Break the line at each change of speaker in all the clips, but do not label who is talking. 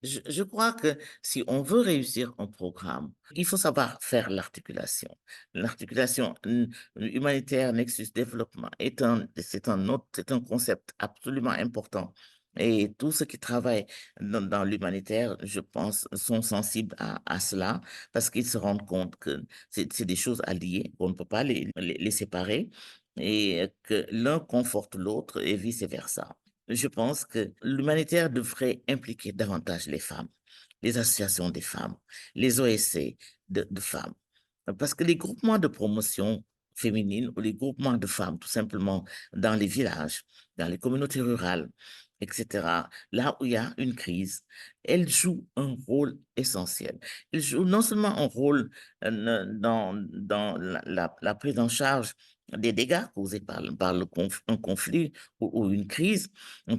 Je crois que si on veut réussir un programme, il faut savoir faire l'articulation. L'articulation humanitaire Nexus Développement c'est un concept absolument important. Et tous ceux qui travaillent dans l'humanitaire, je pense, sont sensibles à cela parce qu'ils se rendent compte que c'est des choses alliées, qu'on ne peut pas les séparer et que l'un conforte l'autre et vice-versa. Je pense que l'humanitaire devrait impliquer davantage les femmes, les associations des femmes, les OSC de femmes. Parce que les groupements de promotion féminine ou les groupements de femmes, tout simplement, dans les villages, dans les communautés rurales, etc., là où il y a une crise, elles jouent un rôle essentiel. Elles jouent non seulement un rôle dans la prise en charge des dégâts causés par un conflit ou une crise,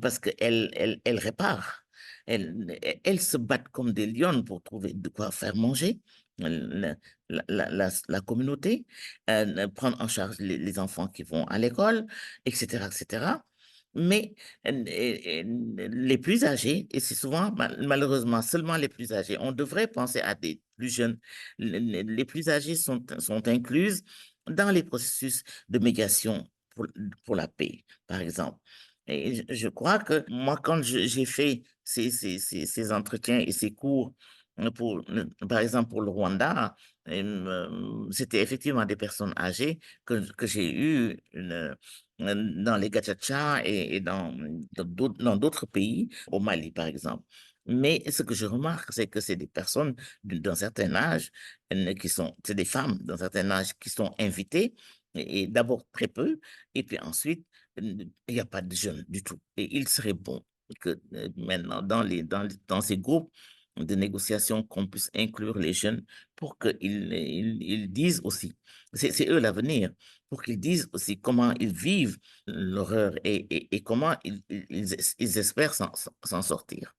parce qu'elles réparent. Elles se battent comme des lionnes pour trouver de quoi faire manger la communauté, prendre en charge les enfants qui vont à l'école, etc., etc. Mais les plus âgés, et c'est souvent malheureusement seulement les plus âgés, on devrait penser à des plus jeunes. Les plus âgés sont incluses dans les processus de médiation pour la paix, par exemple. Et je crois que moi, quand j'ai fait ces entretiens et ces cours, par exemple pour le Rwanda, c'était effectivement des personnes âgées que j'ai eues dans les Gachacha et dans d'autres pays, au Mali par exemple. Mais ce que je remarque, c'est que c'est des personnes d'un certain âge, c'est des femmes d'un certain âge qui sont invitées, et d'abord très peu, et puis ensuite, il n'y a pas de jeunes du tout. Et il serait bon que maintenant, dans ces groupes de négociation, qu'on puisse inclure les jeunes pour qu'ils disent aussi, c'est eux l'avenir, pour qu'ils disent aussi comment ils vivent l'horreur et comment ils espèrent s'en sortir.